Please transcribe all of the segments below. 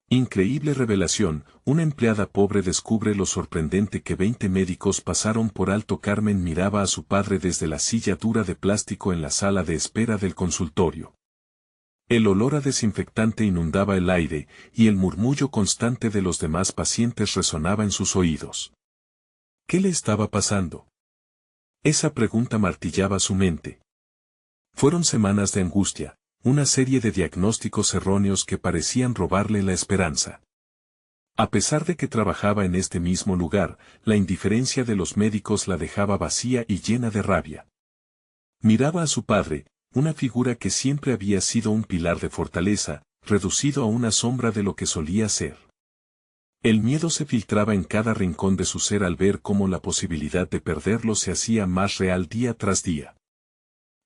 Increíble revelación, una empleada pobre descubre lo sorprendente que 20 médicos pasaron por alto. Carmen miraba a su padre desde la silla dura de plástico en la sala de espera del consultorio. El olor a desinfectante inundaba el aire, y el murmullo constante de los demás pacientes resonaba en sus oídos. ¿Qué le estaba pasando? Esa pregunta martillaba su mente. Fueron semanas de angustia, una serie de diagnósticos erróneos que parecían robarle la esperanza. A pesar de que trabajaba en este mismo lugar, la indiferencia de los médicos la dejaba vacía y llena de rabia. Miraba a su padre, una figura que siempre había sido un pilar de fortaleza, reducido a una sombra de lo que solía ser. El miedo se filtraba en cada rincón de su ser al ver cómo la posibilidad de perderlo se hacía más real día tras día.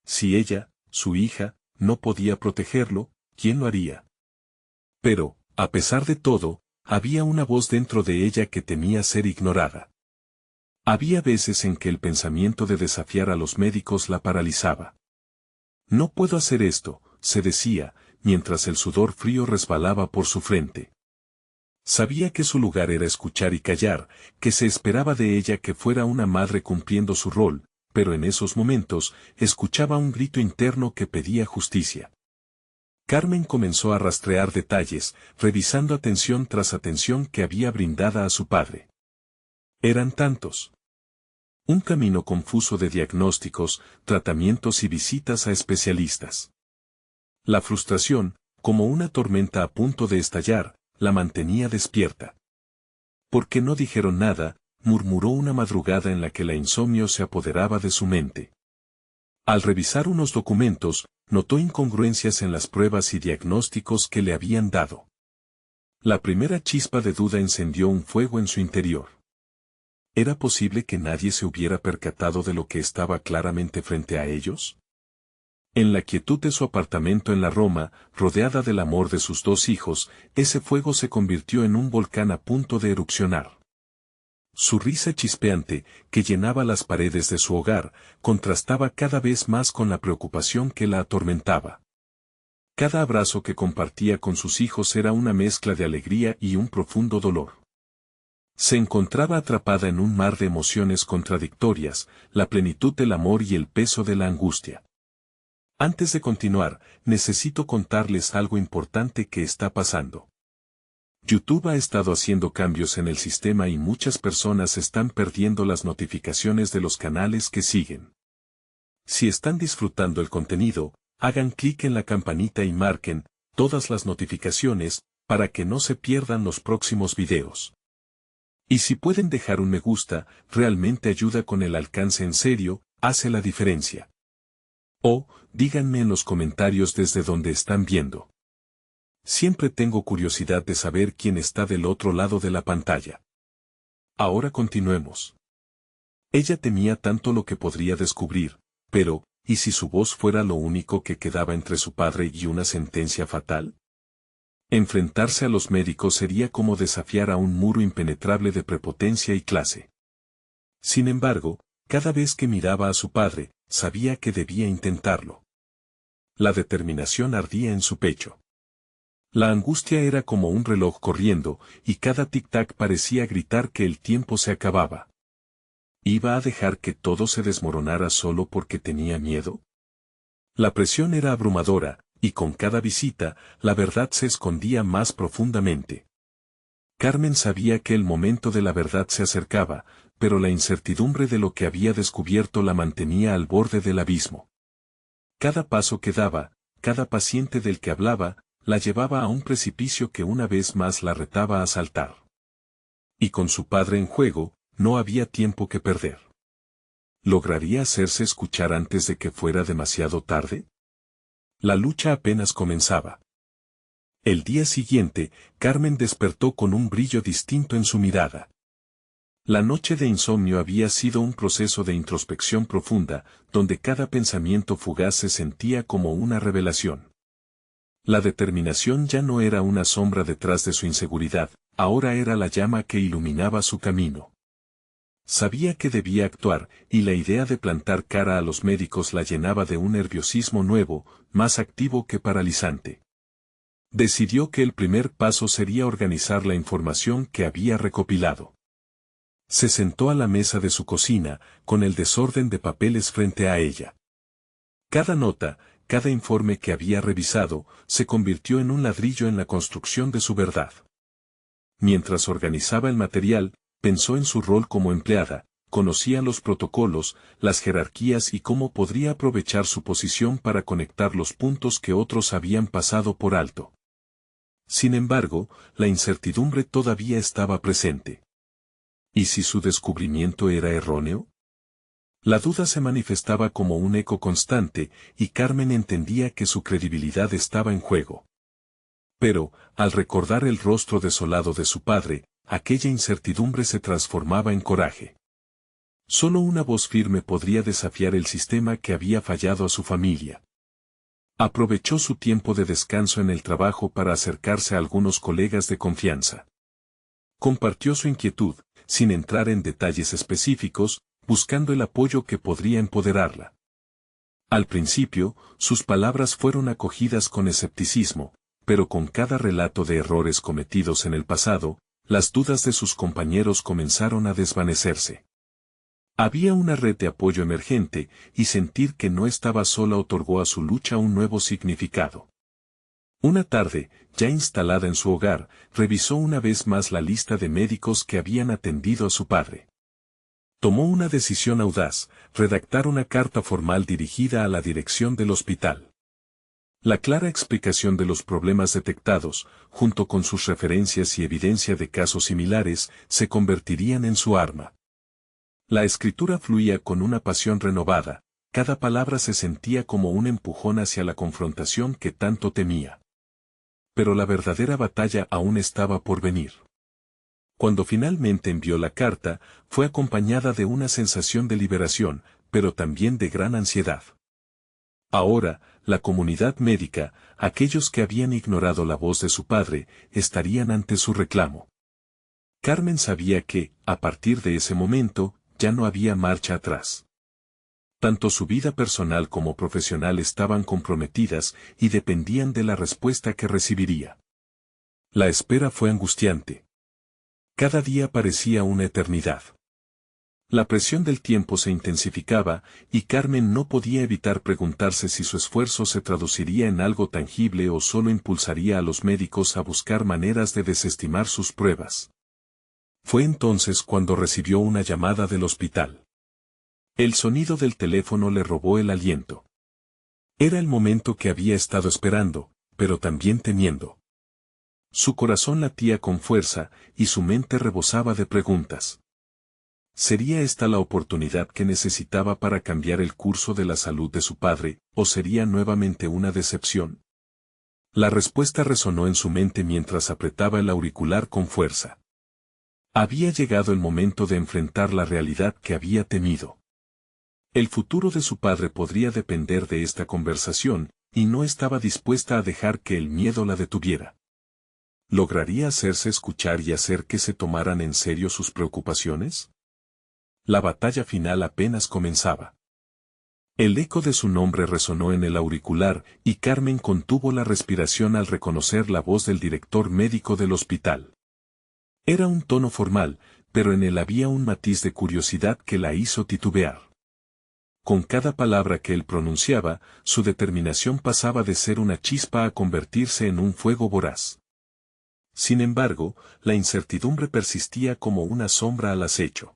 Si ella, su hija, no podía protegerlo, ¿quién lo haría? Pero, a pesar de todo, había una voz dentro de ella que temía ser ignorada. Había veces en que el pensamiento de desafiar a los médicos la paralizaba. No puedo hacer esto, se decía, mientras el sudor frío resbalaba por su frente. Sabía que su lugar era escuchar y callar, que se esperaba de ella que fuera una madre cumpliendo su rol, pero en esos momentos, escuchaba un grito interno que pedía justicia. Carmen comenzó a rastrear detalles, revisando atención tras atención que había brindada a su padre. Eran tantos. Un camino confuso de diagnósticos, tratamientos y visitas a especialistas. La frustración, como una tormenta a punto de estallar, la mantenía despierta. ¿Por qué no dijeron nada?, murmuró una madrugada en la que la insomnio se apoderaba de su mente. Al revisar unos documentos, notó incongruencias en las pruebas y diagnósticos que le habían dado. La primera chispa de duda encendió un fuego en su interior. ¿Era posible que nadie se hubiera percatado de lo que estaba claramente frente a ellos? En la quietud de su apartamento en la Roma, rodeada del amor de sus 2 hijos, ese fuego se convirtió en un volcán a punto de erupcionar. Su risa chispeante, que llenaba las paredes de su hogar, contrastaba cada vez más con la preocupación que la atormentaba. Cada abrazo que compartía con sus hijos era una mezcla de alegría y un profundo dolor. Se encontraba atrapada en un mar de emociones contradictorias, la plenitud del amor y el peso de la angustia. Antes de continuar, necesito contarles algo importante que está pasando. YouTube ha estado haciendo cambios en el sistema y muchas personas están perdiendo las notificaciones de los canales que siguen. Si están disfrutando el contenido, hagan clic en la campanita y marquen todas las notificaciones para que no se pierdan los próximos videos. Y si pueden dejar un me gusta, realmente ayuda con el alcance, en serio, hace la diferencia. O, díganme en los comentarios desde donde están viendo. Siempre tengo curiosidad de saber quién está del otro lado de la pantalla. Ahora continuemos. Ella temía tanto lo que podría descubrir, pero, ¿y si su voz fuera lo único que quedaba entre su padre y una sentencia fatal? Enfrentarse a los médicos sería como desafiar a un muro impenetrable de prepotencia y clase. Sin embargo, cada vez que miraba a su padre, sabía que debía intentarlo. La determinación ardía en su pecho. La angustia era como un reloj corriendo, y cada tic-tac parecía gritar que el tiempo se acababa. ¿Iba a dejar que todo se desmoronara solo porque tenía miedo? La presión era abrumadora, y con cada visita, la verdad se escondía más profundamente. Carmen sabía que el momento de la verdad se acercaba, pero la incertidumbre de lo que había descubierto la mantenía al borde del abismo. Cada paso que daba, cada paciente del que hablaba, la llevaba a un precipicio que una vez más la retaba a saltar. Y con su padre en juego, no había tiempo que perder. ¿Lograría hacerse escuchar antes de que fuera demasiado tarde? La lucha apenas comenzaba. El día siguiente, Carmen despertó con un brillo distinto en su mirada. La noche de insomnio había sido un proceso de introspección profunda, donde cada pensamiento fugaz se sentía como una revelación. La determinación ya no era una sombra detrás de su inseguridad, ahora era la llama que iluminaba su camino. Sabía que debía actuar, y la idea de plantar cara a los médicos la llenaba de un nerviosismo nuevo, más activo que paralizante. Decidió que el primer paso sería organizar la información que había recopilado. Se sentó a la mesa de su cocina, con el desorden de papeles frente a ella. Cada nota, cada informe que había revisado, se convirtió en un ladrillo en la construcción de su verdad. Mientras organizaba el material, pensó en su rol como empleada, conocía los protocolos, las jerarquías y cómo podría aprovechar su posición para conectar los puntos que otros habían pasado por alto. Sin embargo, la incertidumbre todavía estaba presente. ¿Y si su descubrimiento era erróneo? La duda se manifestaba como un eco constante, y Carmen entendía que su credibilidad estaba en juego. Pero, al recordar el rostro desolado de su padre, aquella incertidumbre se transformaba en coraje. Solo una voz firme podría desafiar el sistema que había fallado a su familia. Aprovechó su tiempo de descanso en el trabajo para acercarse a algunos colegas de confianza. Compartió su inquietud, sin entrar en detalles específicos, buscando el apoyo que podría empoderarla. Al principio, sus palabras fueron acogidas con escepticismo, pero con cada relato de errores cometidos en el pasado, las dudas de sus compañeros comenzaron a desvanecerse. Había una red de apoyo emergente, y sentir que no estaba sola otorgó a su lucha un nuevo significado. Una tarde, ya instalada en su hogar, revisó una vez más la lista de médicos que habían atendido a su padre. Tomó una decisión audaz, redactar una carta formal dirigida a la dirección del hospital. La clara explicación de los problemas detectados, junto con sus referencias y evidencia de casos similares, se convertirían en su arma. La escritura fluía con una pasión renovada, cada palabra se sentía como un empujón hacia la confrontación que tanto temía. Pero la verdadera batalla aún estaba por venir. Cuando finalmente envió la carta, fue acompañada de una sensación de liberación, pero también de gran ansiedad. Ahora, la comunidad médica, aquellos que habían ignorado la voz de su padre, estarían ante su reclamo. Carmen sabía que, a partir de ese momento, ya no había marcha atrás. Tanto su vida personal como profesional estaban comprometidas y dependían de la respuesta que recibiría. La espera fue angustiante. Cada día parecía una eternidad. La presión del tiempo se intensificaba, y Carmen no podía evitar preguntarse si su esfuerzo se traduciría en algo tangible o solo impulsaría a los médicos a buscar maneras de desestimar sus pruebas. Fue entonces cuando recibió una llamada del hospital. El sonido del teléfono le robó el aliento. Era el momento que había estado esperando, pero también temiendo. Su corazón latía con fuerza, y su mente rebosaba de preguntas. ¿Sería esta la oportunidad que necesitaba para cambiar el curso de la salud de su padre, o sería nuevamente una decepción? La respuesta resonó en su mente mientras apretaba el auricular con fuerza. Había llegado el momento de enfrentar la realidad que había temido. El futuro de su padre podría depender de esta conversación, y no estaba dispuesta a dejar que el miedo la detuviera. ¿Lograría hacerse escuchar y hacer que se tomaran en serio sus preocupaciones? La batalla final apenas comenzaba. El eco de su nombre resonó en el auricular, y Carmen contuvo la respiración al reconocer la voz del director médico del hospital. Era un tono formal, pero en él había un matiz de curiosidad que la hizo titubear. Con cada palabra que él pronunciaba, su determinación pasaba de ser una chispa a convertirse en un fuego voraz. Sin embargo, la incertidumbre persistía como una sombra al acecho.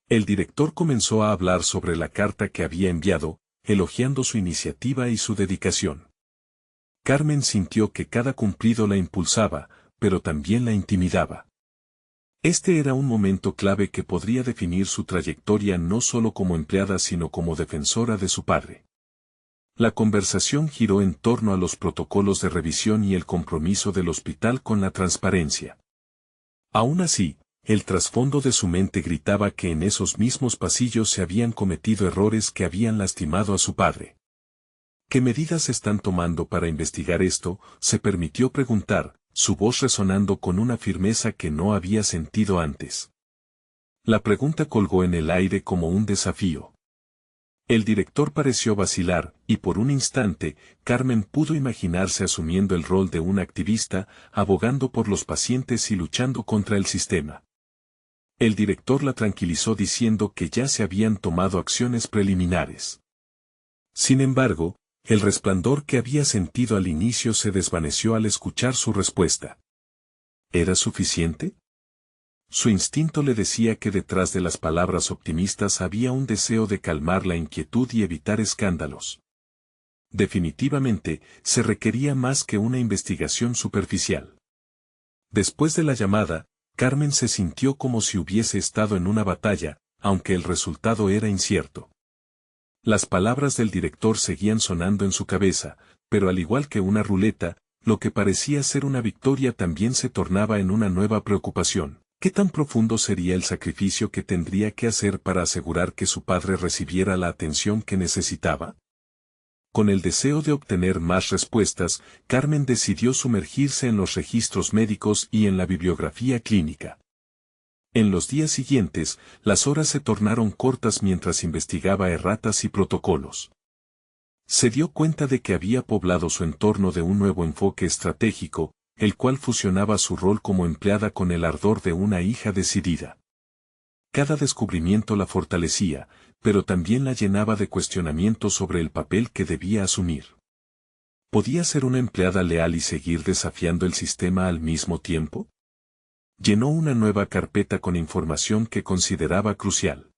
El director comenzó a hablar sobre la carta que había enviado, elogiando su iniciativa y su dedicación. Carmen sintió que cada cumplido la impulsaba, pero también la intimidaba. Este era un momento clave que podría definir su trayectoria no solo como empleada sino como defensora de su padre. La conversación giró en torno a los protocolos de revisión y el compromiso del hospital con la transparencia. Aún así, el trasfondo de su mente gritaba que en esos mismos pasillos se habían cometido errores que habían lastimado a su padre. ¿Qué medidas están tomando para investigar esto?, se permitió preguntar, su voz resonando con una firmeza que no había sentido antes. La pregunta colgó en el aire como un desafío. El director pareció vacilar, y por un instante, Carmen pudo imaginarse asumiendo el rol de una activista, abogando por los pacientes y luchando contra el sistema. El director la tranquilizó diciendo que ya se habían tomado acciones preliminares. Sin embargo, el resplandor que había sentido al inicio se desvaneció al escuchar su respuesta. ¿Era suficiente? Su instinto le decía que detrás de las palabras optimistas había un deseo de calmar la inquietud y evitar escándalos. Definitivamente, se requería más que una investigación superficial. Después de la llamada, Carmen se sintió como si hubiese estado en una batalla, aunque el resultado era incierto. Las palabras del director seguían sonando en su cabeza, pero al igual que una ruleta, lo que parecía ser una victoria también se tornaba en una nueva preocupación. ¿Qué tan profundo sería el sacrificio que tendría que hacer para asegurar que su padre recibiera la atención que necesitaba? Con el deseo de obtener más respuestas, Carmen decidió sumergirse en los registros médicos y en la bibliografía clínica. En los días siguientes, las horas se tornaron cortas mientras investigaba erratas y protocolos. Se dio cuenta de que había poblado su entorno de un nuevo enfoque estratégico, el cual fusionaba su rol como empleada con el ardor de una hija decidida. Cada descubrimiento la fortalecía, pero también la llenaba de cuestionamientos sobre el papel que debía asumir. ¿Podía ser una empleada leal y seguir desafiando el sistema al mismo tiempo? Llenó una nueva carpeta con información que consideraba crucial.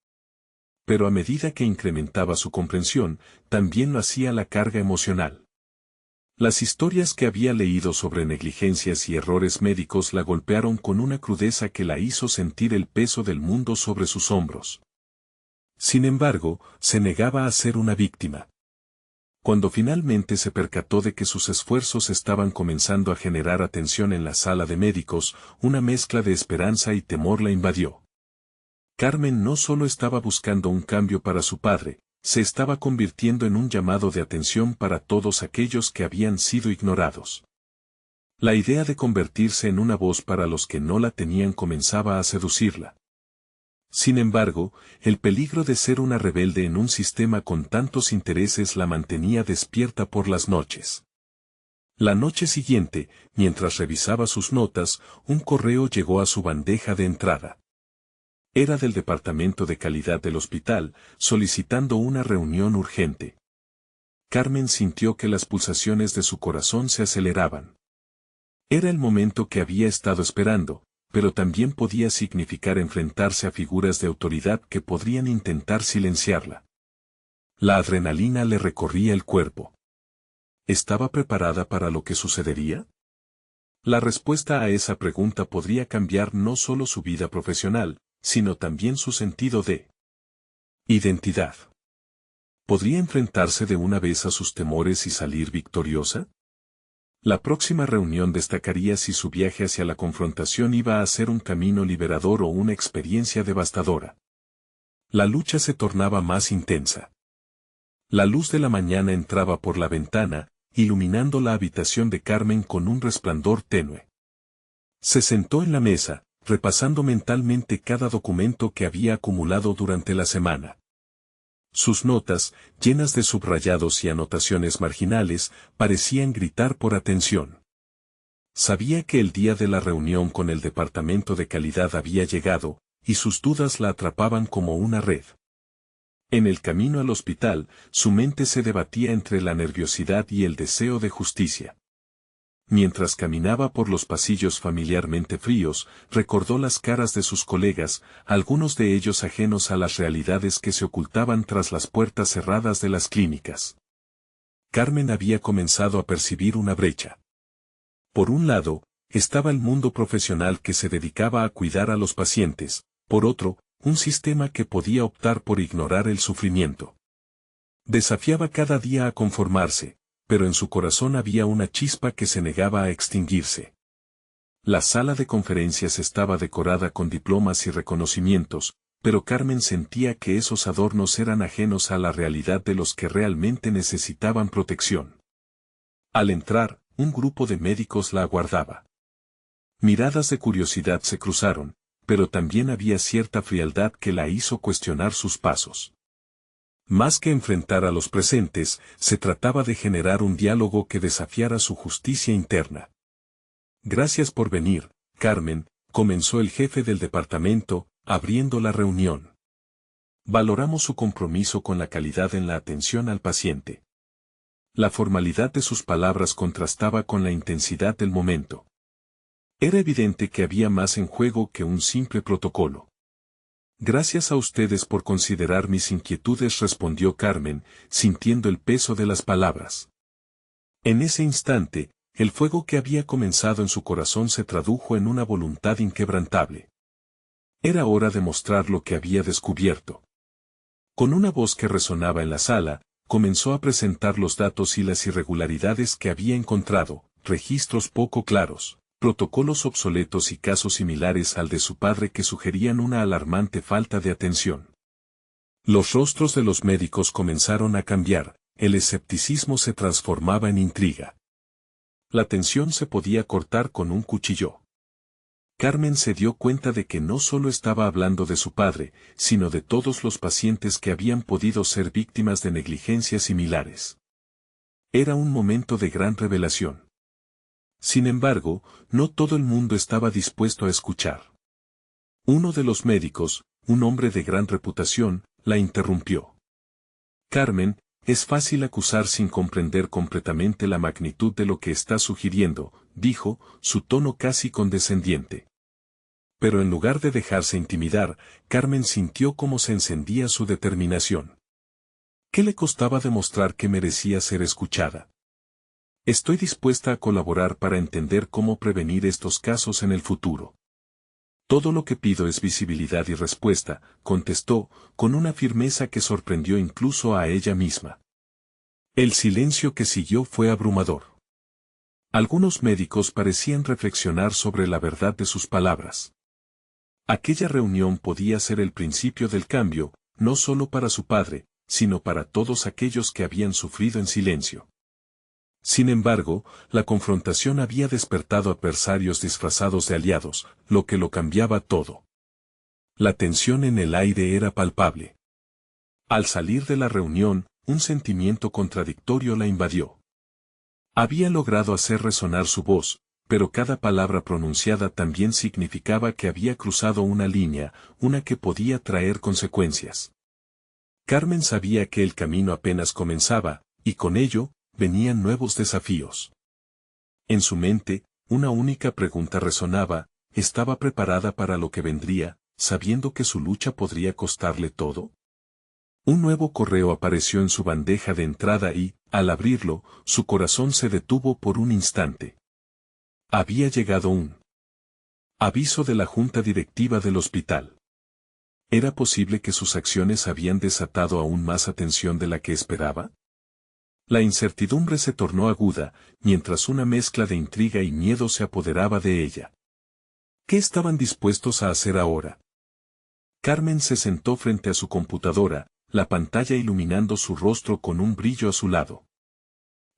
Pero a medida que incrementaba su comprensión, también lo hacía la carga emocional. Las historias que había leído sobre negligencias y errores médicos la golpearon con una crudeza que la hizo sentir el peso del mundo sobre sus hombros. Sin embargo, se negaba a ser una víctima. Cuando finalmente se percató de que sus esfuerzos estaban comenzando a generar atención en la sala de médicos, una mezcla de esperanza y temor la invadió. Carmen no solo estaba buscando un cambio para su padre, se estaba convirtiendo en un llamado de atención para todos aquellos que habían sido ignorados. La idea de convertirse en una voz para los que no la tenían comenzaba a seducirla. Sin embargo, el peligro de ser una rebelde en un sistema con tantos intereses la mantenía despierta por las noches. La noche siguiente, mientras revisaba sus notas, un correo llegó a su bandeja de entrada. Era del departamento de calidad del hospital, solicitando una reunión urgente. Carmen sintió que las pulsaciones de su corazón se aceleraban. Era el momento que había estado esperando, pero también podía significar enfrentarse a figuras de autoridad que podrían intentar silenciarla. La adrenalina le recorría el cuerpo. ¿Estaba preparada para lo que sucedería? La respuesta a esa pregunta podría cambiar no solo su vida profesional, sino también su sentido de identidad. ¿Podría enfrentarse de una vez a sus temores y salir victoriosa? La próxima reunión destacaría si su viaje hacia la confrontación iba a ser un camino liberador o una experiencia devastadora. La lucha se tornaba más intensa. La luz de la mañana entraba por la ventana, iluminando la habitación de Carmen con un resplandor tenue. Se sentó en la mesa, repasando mentalmente cada documento que había acumulado durante la semana. Sus notas, llenas de subrayados y anotaciones marginales, parecían gritar por atención. Sabía que el día de la reunión con el departamento de calidad había llegado, y sus dudas la atrapaban como una red. En el camino al hospital, su mente se debatía entre la nerviosidad y el deseo de justicia. Mientras caminaba por los pasillos familiarmente fríos, recordó las caras de sus colegas, algunos de ellos ajenos a las realidades que se ocultaban tras las puertas cerradas de las clínicas. Carmen había comenzado a percibir una brecha. Por un lado, estaba el mundo profesional que se dedicaba a cuidar a los pacientes, por otro, un sistema que podía optar por ignorar el sufrimiento. Desafiaba cada día a conformarse, pero en su corazón había una chispa que se negaba a extinguirse. La sala de conferencias estaba decorada con diplomas y reconocimientos, pero Carmen sentía que esos adornos eran ajenos a la realidad de los que realmente necesitaban protección. Al entrar, un grupo de médicos la aguardaba. Miradas de curiosidad se cruzaron, pero también había cierta frialdad que la hizo cuestionar sus pasos. Más que enfrentar a los presentes, se trataba de generar un diálogo que desafiara su justicia interna. Gracias por venir, Carmen, comenzó el jefe del departamento, abriendo la reunión. Valoramos su compromiso con la calidad en la atención al paciente. La formalidad de sus palabras contrastaba con la intensidad del momento. Era evidente que había más en juego que un simple protocolo. Gracias a ustedes por considerar mis inquietudes, respondió Carmen, sintiendo el peso de las palabras. En ese instante, el fuego que había comenzado en su corazón se tradujo en una voluntad inquebrantable. Era hora de mostrar lo que había descubierto. Con una voz que resonaba en la sala, comenzó a presentar los datos y las irregularidades que había encontrado, registros poco claros, protocolos obsoletos y casos similares al de su padre que sugerían una alarmante falta de atención. Los rostros de los médicos comenzaron a cambiar, el escepticismo se transformaba en intriga. La tensión se podía cortar con un cuchillo. Carmen se dio cuenta de que no solo estaba hablando de su padre, sino de todos los pacientes que habían podido ser víctimas de negligencias similares. Era un momento de gran revelación. Sin embargo, no todo el mundo estaba dispuesto a escuchar. Uno de los médicos, un hombre de gran reputación, la interrumpió. Carmen, es fácil acusar sin comprender completamente la magnitud de lo que está sugiriendo, dijo, su tono casi condescendiente. Pero en lugar de dejarse intimidar, Carmen sintió cómo se encendía su determinación. ¿Qué le costaba demostrar que merecía ser escuchada? Estoy dispuesta a colaborar para entender cómo prevenir estos casos en el futuro. Todo lo que pido es visibilidad y respuesta, contestó, con una firmeza que sorprendió incluso a ella misma. El silencio que siguió fue abrumador. Algunos médicos parecían reflexionar sobre la verdad de sus palabras. Aquella reunión podía ser el principio del cambio, no solo para su padre, sino para todos aquellos que habían sufrido en silencio. Sin embargo, la confrontación había despertado adversarios disfrazados de aliados, lo que lo cambiaba todo. La tensión en el aire era palpable. Al salir de la reunión, un sentimiento contradictorio la invadió. Había logrado hacer resonar su voz, pero cada palabra pronunciada también significaba que había cruzado una línea, una que podía traer consecuencias. Carmen sabía que el camino apenas comenzaba, y con ello, venían nuevos desafíos. En su mente, una única pregunta resonaba, ¿estaba preparada para lo que vendría, sabiendo que su lucha podría costarle todo? Un nuevo correo apareció en su bandeja de entrada y, al abrirlo, su corazón se detuvo por un instante. Había llegado un aviso de la junta directiva del hospital. ¿Era posible que sus acciones habían desatado aún más atención de la que esperaba? La incertidumbre se tornó aguda, mientras una mezcla de intriga y miedo se apoderaba de ella. ¿Qué estaban dispuestos a hacer ahora? Carmen se sentó frente a su computadora, la pantalla iluminando su rostro con un brillo azulado.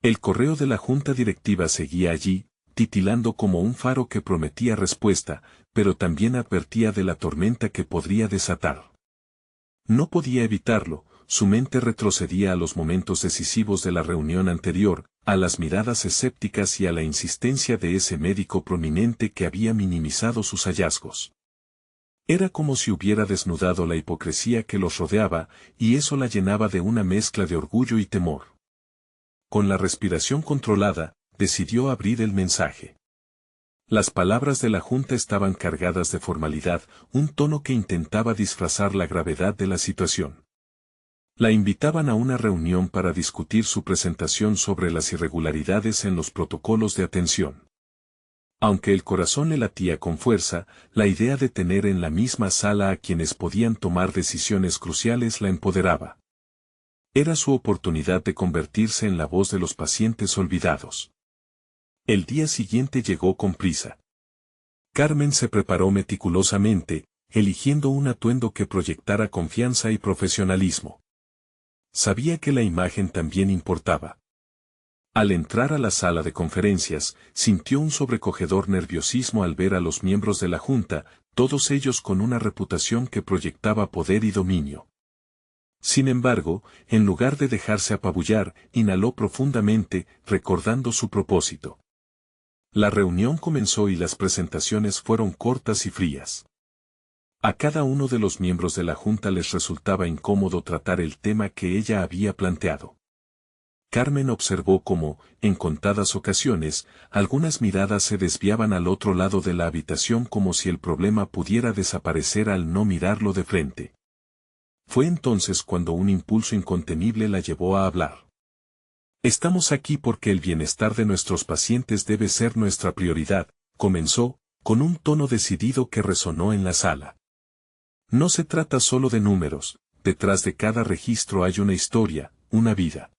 El correo de la junta directiva seguía allí, titilando como un faro que prometía respuesta, pero también advertía de la tormenta que podría desatar. No podía evitarlo. Su mente retrocedía a los momentos decisivos de la reunión anterior, a las miradas escépticas y a la insistencia de ese médico prominente que había minimizado sus hallazgos. Era como si hubiera desnudado la hipocresía que los rodeaba, y eso la llenaba de una mezcla de orgullo y temor. Con la respiración controlada, decidió abrir el mensaje. Las palabras de la junta estaban cargadas de formalidad, un tono que intentaba disfrazar la gravedad de la situación. La invitaban a una reunión para discutir su presentación sobre las irregularidades en los protocolos de atención. Aunque el corazón le latía con fuerza, la idea de tener en la misma sala a quienes podían tomar decisiones cruciales la empoderaba. Era su oportunidad de convertirse en la voz de los pacientes olvidados. El día siguiente llegó con prisa. Carmen se preparó meticulosamente, eligiendo un atuendo que proyectara confianza y profesionalismo. Sabía que la imagen también importaba. Al entrar a la sala de conferencias, sintió un sobrecogedor nerviosismo al ver a los miembros de la junta, todos ellos con una reputación que proyectaba poder y dominio. Sin embargo, en lugar de dejarse apabullar, inhaló profundamente, recordando su propósito. La reunión comenzó y las presentaciones fueron cortas y frías. A cada uno de los miembros de la junta les resultaba incómodo tratar el tema que ella había planteado. Carmen observó cómo, en contadas ocasiones, algunas miradas se desviaban al otro lado de la habitación como si el problema pudiera desaparecer al no mirarlo de frente. Fue entonces cuando un impulso incontenible la llevó a hablar. Estamos aquí porque el bienestar de nuestros pacientes debe ser nuestra prioridad, comenzó, con un tono decidido que resonó en la sala. No se trata solo de números, detrás de cada registro hay una historia, una vida.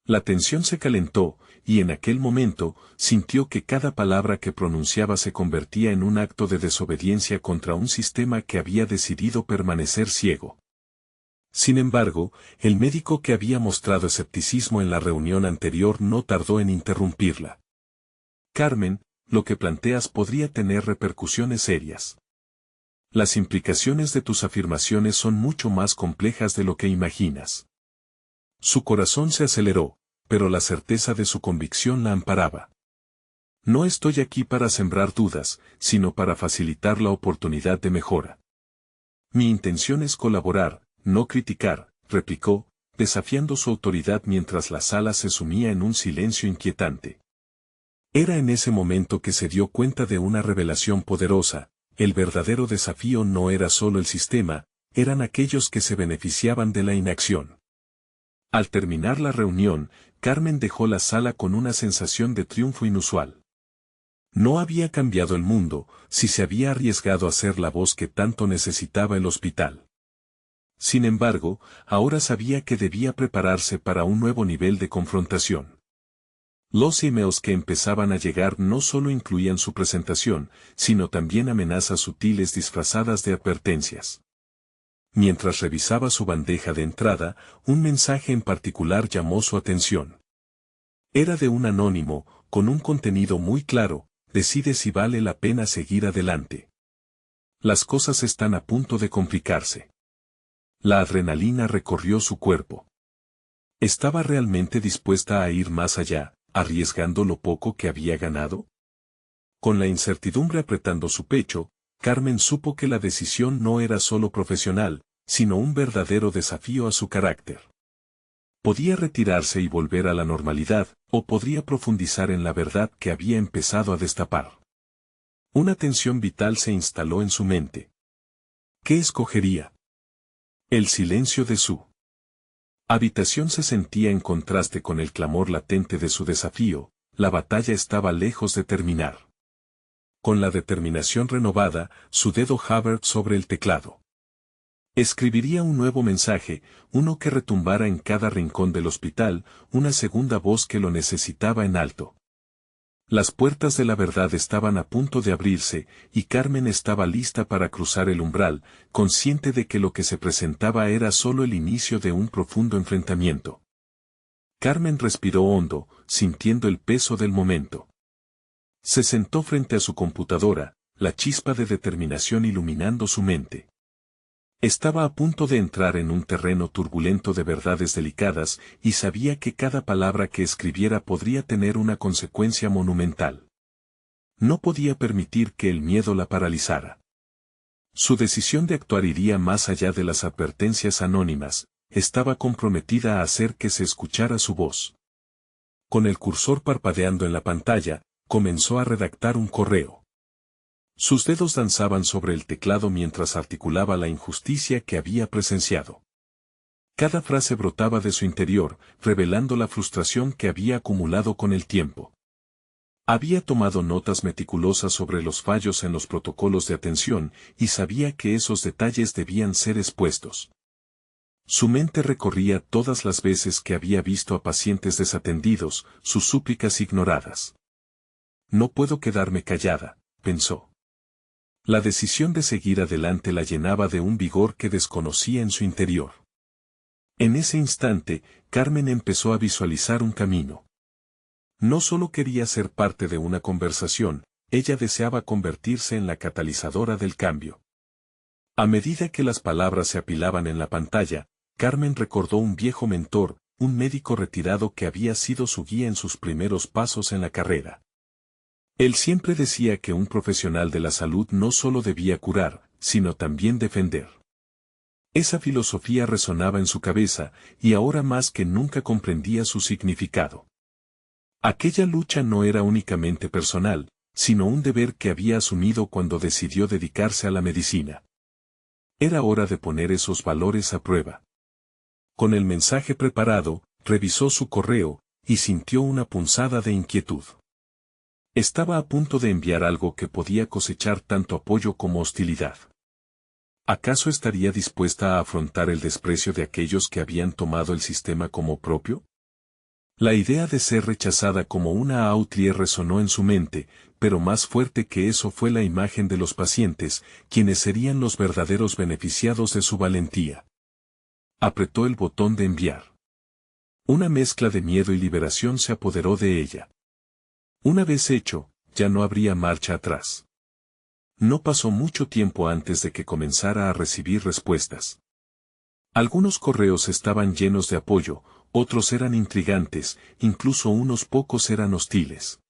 La tensión se calentó, y en aquel momento, sintió que cada palabra que pronunciaba se convertía en un acto de desobediencia contra un sistema que había decidido permanecer ciego. Sin embargo, el médico que había mostrado escepticismo en la reunión anterior no tardó en interrumpirla. Carmen, lo que planteas podría tener repercusiones serias. Las implicaciones de tus afirmaciones son mucho más complejas de lo que imaginas. Su corazón se aceleró, pero la certeza de su convicción la amparaba. No estoy aquí para sembrar dudas, sino para facilitar la oportunidad de mejora. Mi intención es colaborar, no criticar, replicó, desafiando su autoridad mientras la sala se sumía en un silencio inquietante. Era en ese momento que se dio cuenta de una revelación poderosa: el verdadero desafío no era solo el sistema, eran aquellos que se beneficiaban de la inacción. Al terminar la reunión, Carmen dejó la sala con una sensación de triunfo inusual. No había cambiado el mundo, si se había arriesgado a ser la voz que tanto necesitaba el hospital. Sin embargo, ahora sabía que debía prepararse para un nuevo nivel de confrontación. Los emails que empezaban a llegar no solo incluían su presentación, sino también amenazas sutiles disfrazadas de advertencias. Mientras revisaba su bandeja de entrada, un mensaje en particular llamó su atención. Era de un anónimo, con un contenido muy claro: decide si vale la pena seguir adelante. Las cosas están a punto de complicarse. La adrenalina recorrió su cuerpo. ¿Estaba realmente dispuesta a ir más allá, arriesgando lo poco que había ganado? Con la incertidumbre apretando su pecho, Carmen supo que la decisión no era solo profesional, sino un verdadero desafío a su carácter. Podía retirarse y volver a la normalidad, o podría profundizar en la verdad que había empezado a destapar. Una tensión vital se instaló en su mente. ¿Qué escogería? El silencio de su habitación se sentía en contraste con el clamor latente de su desafío. La batalla estaba lejos de terminar. Con la determinación renovada, su dedo hovered sobre el teclado. Escribiría un nuevo mensaje, uno que retumbara en cada rincón del hospital, una segunda voz que lo necesitaba en alto. Las puertas de la verdad estaban a punto de abrirse, y Carmen estaba lista para cruzar el umbral, consciente de que lo que se presentaba era solo el inicio de un profundo enfrentamiento. Carmen respiró hondo, sintiendo el peso del momento. Se sentó frente a su computadora, la chispa de determinación iluminando su mente. Estaba a punto de entrar en un terreno turbulento de verdades delicadas, y sabía que cada palabra que escribiera podría tener una consecuencia monumental. No podía permitir que el miedo la paralizara. Su decisión de actuar iría más allá de las advertencias anónimas, estaba comprometida a hacer que se escuchara su voz. Con el cursor parpadeando en la pantalla, comenzó a redactar un correo. Sus dedos danzaban sobre el teclado mientras articulaba la injusticia que había presenciado. Cada frase brotaba de su interior, revelando la frustración que había acumulado con el tiempo. Había tomado notas meticulosas sobre los fallos en los protocolos de atención, y sabía que esos detalles debían ser expuestos. Su mente recorría todas las veces que había visto a pacientes desatendidos, sus súplicas ignoradas. No puedo quedarme callada, pensó. La decisión de seguir adelante la llenaba de un vigor que desconocía en su interior. En ese instante, Carmen empezó a visualizar un camino. No solo quería ser parte de una conversación, ella deseaba convertirse en la catalizadora del cambio. A medida que las palabras se apilaban en la pantalla, Carmen recordó un viejo mentor, un médico retirado que había sido su guía en sus primeros pasos en la carrera. Él siempre decía que un profesional de la salud no solo debía curar, sino también defender. Esa filosofía resonaba en su cabeza, y ahora más que nunca comprendía su significado. Aquella lucha no era únicamente personal, sino un deber que había asumido cuando decidió dedicarse a la medicina. Era hora de poner esos valores a prueba. Con el mensaje preparado, revisó su correo, y sintió una punzada de inquietud. Estaba a punto de enviar algo que podía cosechar tanto apoyo como hostilidad. ¿Acaso estaría dispuesta a afrontar el desprecio de aquellos que habían tomado el sistema como propio? La idea de ser rechazada como una outlier resonó en su mente, pero más fuerte que eso fue la imagen de los pacientes, quienes serían los verdaderos beneficiados de su valentía. Apretó el botón de enviar. Una mezcla de miedo y liberación se apoderó de ella. Una vez hecho, ya no habría marcha atrás. No pasó mucho tiempo antes de que comenzara a recibir respuestas. Algunos correos estaban llenos de apoyo, otros eran intrigantes, incluso unos pocos eran hostiles.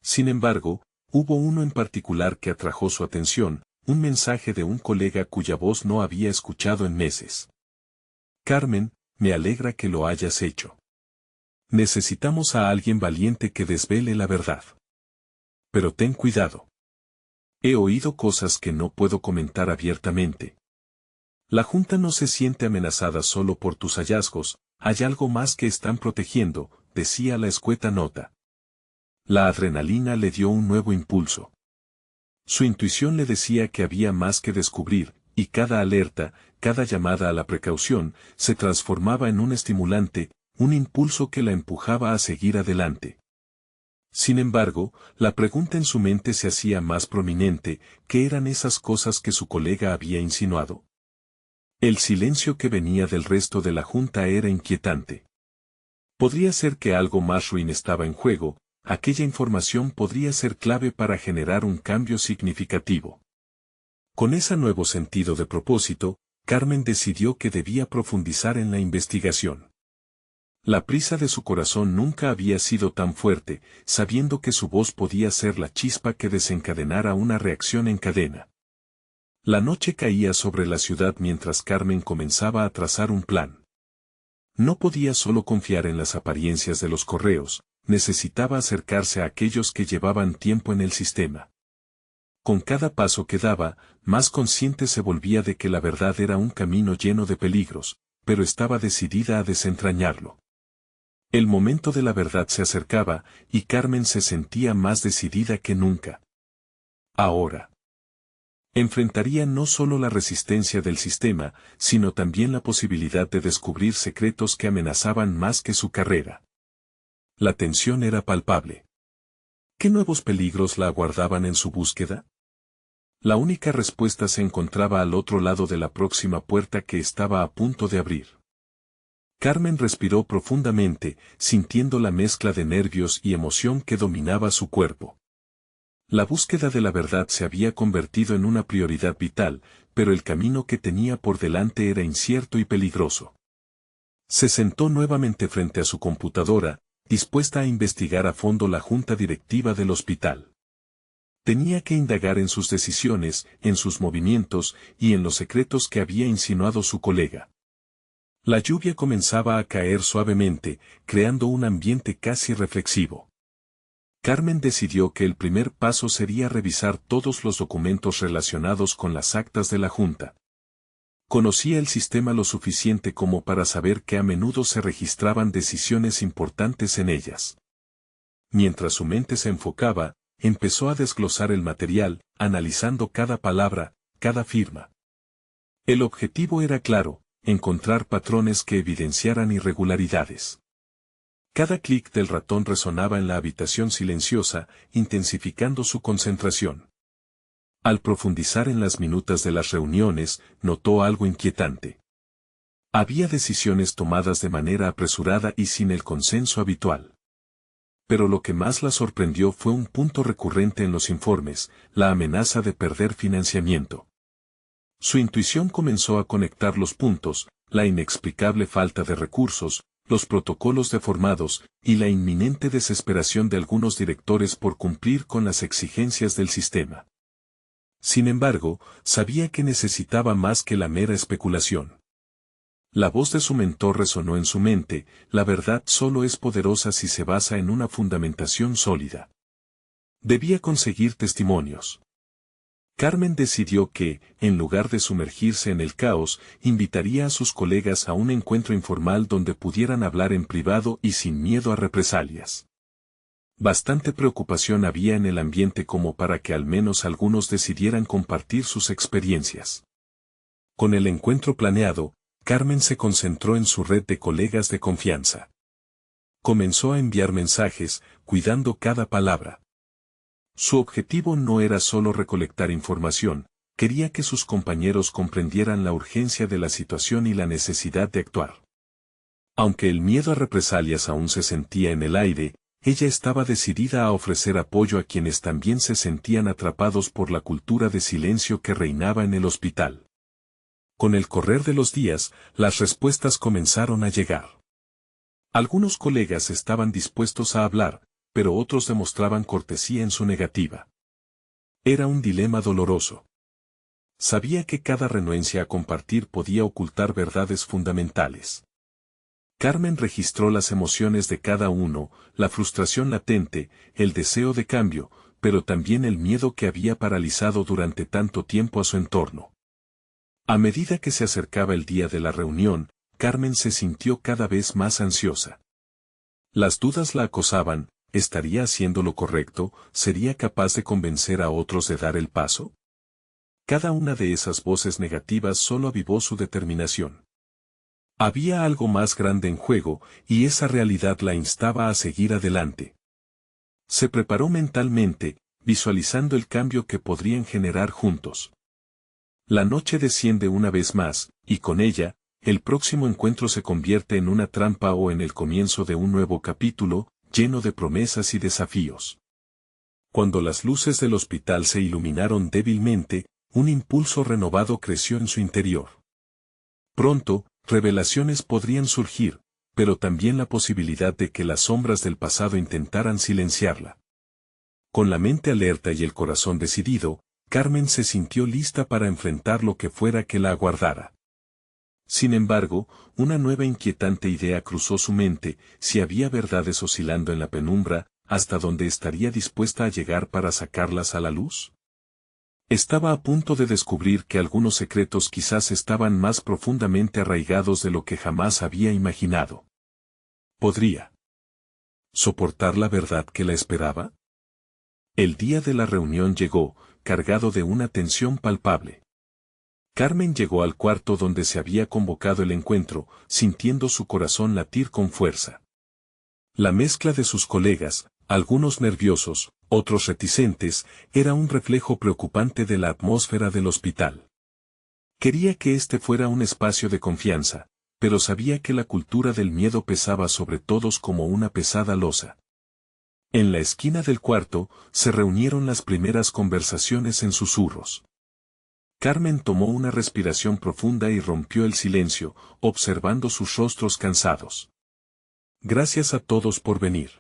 Sin embargo, hubo uno en particular que atrajo su atención, un mensaje de un colega cuya voz no había escuchado en meses. Carmen, me alegra que lo hayas hecho. Necesitamos a alguien valiente que desvele la verdad. Pero ten cuidado. He oído cosas que no puedo comentar abiertamente. La Junta no se siente amenazada solo por tus hallazgos, hay algo más que están protegiendo, decía la escueta nota. La adrenalina le dio un nuevo impulso. Su intuición le decía que había más que descubrir, y cada alerta, cada llamada a la precaución, se transformaba en un estimulante, un impulso que la empujaba a seguir adelante. Sin embargo, la pregunta en su mente se hacía más prominente, ¿qué eran esas cosas que su colega había insinuado? El silencio que venía del resto de la Junta era inquietante. Podría ser que algo más ruin estaba en juego, aquella información podría ser clave para generar un cambio significativo. Con ese nuevo sentido de propósito, Carmen decidió que debía profundizar en la investigación. La prisa de su corazón nunca había sido tan fuerte, sabiendo que su voz podía ser la chispa que desencadenara una reacción en cadena. La noche caía sobre la ciudad mientras Carmen comenzaba a trazar un plan. No podía solo confiar en las apariencias de los correos, necesitaba acercarse a aquellos que llevaban tiempo en el sistema. Con cada paso que daba, más consciente se volvía de que la verdad era un camino lleno de peligros, pero estaba decidida a desentrañarlo. El momento de la verdad se acercaba, y Carmen se sentía más decidida que nunca. Ahora. Enfrentaría no solo la resistencia del sistema, sino también la posibilidad de descubrir secretos que amenazaban más que su carrera. La tensión era palpable. ¿Qué nuevos peligros la aguardaban en su búsqueda? La única respuesta se encontraba al otro lado de la próxima puerta que estaba a punto de abrir. Carmen respiró profundamente, sintiendo la mezcla de nervios y emoción que dominaba su cuerpo. La búsqueda de la verdad se había convertido en una prioridad vital, pero el camino que tenía por delante era incierto y peligroso. Se sentó nuevamente frente a su computadora, dispuesta a investigar a fondo la junta directiva del hospital. Tenía que indagar en sus decisiones, en sus movimientos y en los secretos que había insinuado su colega. La lluvia comenzaba a caer suavemente, creando un ambiente casi reflexivo. Carmen decidió que el primer paso sería revisar todos los documentos relacionados con las actas de la Junta. Conocía el sistema lo suficiente como para saber que a menudo se registraban decisiones importantes en ellas. Mientras su mente se enfocaba, empezó a desglosar el material, analizando cada palabra, cada firma. El objetivo era claro, encontrar patrones que evidenciaran irregularidades. Cada clic del ratón resonaba en la habitación silenciosa, intensificando su concentración. Al profundizar en las minutas de las reuniones, notó algo inquietante. Había decisiones tomadas de manera apresurada y sin el consenso habitual. Pero lo que más la sorprendió fue un punto recurrente en los informes, la amenaza de perder financiamiento. Su intuición comenzó a conectar los puntos, la inexplicable falta de recursos, los protocolos deformados, y la inminente desesperación de algunos directores por cumplir con las exigencias del sistema. Sin embargo, sabía que necesitaba más que la mera especulación. La voz de su mentor resonó en su mente: la verdad solo es poderosa si se basa en una fundamentación sólida. Debía conseguir testimonios. Carmen decidió que, en lugar de sumergirse en el caos, invitaría a sus colegas a un encuentro informal donde pudieran hablar en privado y sin miedo a represalias. Bastante preocupación había en el ambiente como para que al menos algunos decidieran compartir sus experiencias. Con el encuentro planeado, Carmen se concentró en su red de colegas de confianza. Comenzó a enviar mensajes, cuidando cada palabra. Su objetivo no era solo recolectar información, quería que sus compañeros comprendieran la urgencia de la situación y la necesidad de actuar. Aunque el miedo a represalias aún se sentía en el aire, ella estaba decidida a ofrecer apoyo a quienes también se sentían atrapados por la cultura de silencio que reinaba en el hospital. Con el correr de los días, las respuestas comenzaron a llegar. Algunos colegas estaban dispuestos a hablar, pero otros demostraban cortesía en su negativa. Era un dilema doloroso. Sabía que cada renuencia a compartir podía ocultar verdades fundamentales. Carmen registró las emociones de cada uno, la frustración latente, el deseo de cambio, pero también el miedo que había paralizado durante tanto tiempo a su entorno. A medida que se acercaba el día de la reunión, Carmen se sintió cada vez más ansiosa. Las dudas la acosaban: ¿estaría haciendo lo correcto? ¿Sería capaz de convencer a otros de dar el paso? Cada una de esas voces negativas solo avivó su determinación. Había algo más grande en juego, y esa realidad la instaba a seguir adelante. Se preparó mentalmente, visualizando el cambio que podrían generar juntos. La noche desciende una vez más, y con ella, el próximo encuentro se convierte en una trampa o en el comienzo de un nuevo capítulo, lleno de promesas y desafíos. Cuando las luces del hospital se iluminaron débilmente, un impulso renovado creció en su interior. Pronto, revelaciones podrían surgir, pero también la posibilidad de que las sombras del pasado intentaran silenciarla. Con la mente alerta y el corazón decidido, Carmen se sintió lista para enfrentar lo que fuera que la aguardara. Sin embargo, una nueva inquietante idea cruzó su mente: si había verdades oscilando en la penumbra, ¿hasta dónde estaría dispuesta a llegar para sacarlas a la luz? Estaba a punto de descubrir que algunos secretos quizás estaban más profundamente arraigados de lo que jamás había imaginado. ¿Podría soportar la verdad que la esperaba? El día de la reunión llegó, cargado de una tensión palpable. Carmen llegó al cuarto donde se había convocado el encuentro, sintiendo su corazón latir con fuerza. La mezcla de sus colegas, algunos nerviosos, otros reticentes, era un reflejo preocupante de la atmósfera del hospital. Quería que este fuera un espacio de confianza, pero sabía que la cultura del miedo pesaba sobre todos como una pesada losa. En la esquina del cuarto, se reunieron las primeras conversaciones en susurros. Carmen tomó una respiración profunda y rompió el silencio, observando sus rostros cansados. Gracias a todos por venir.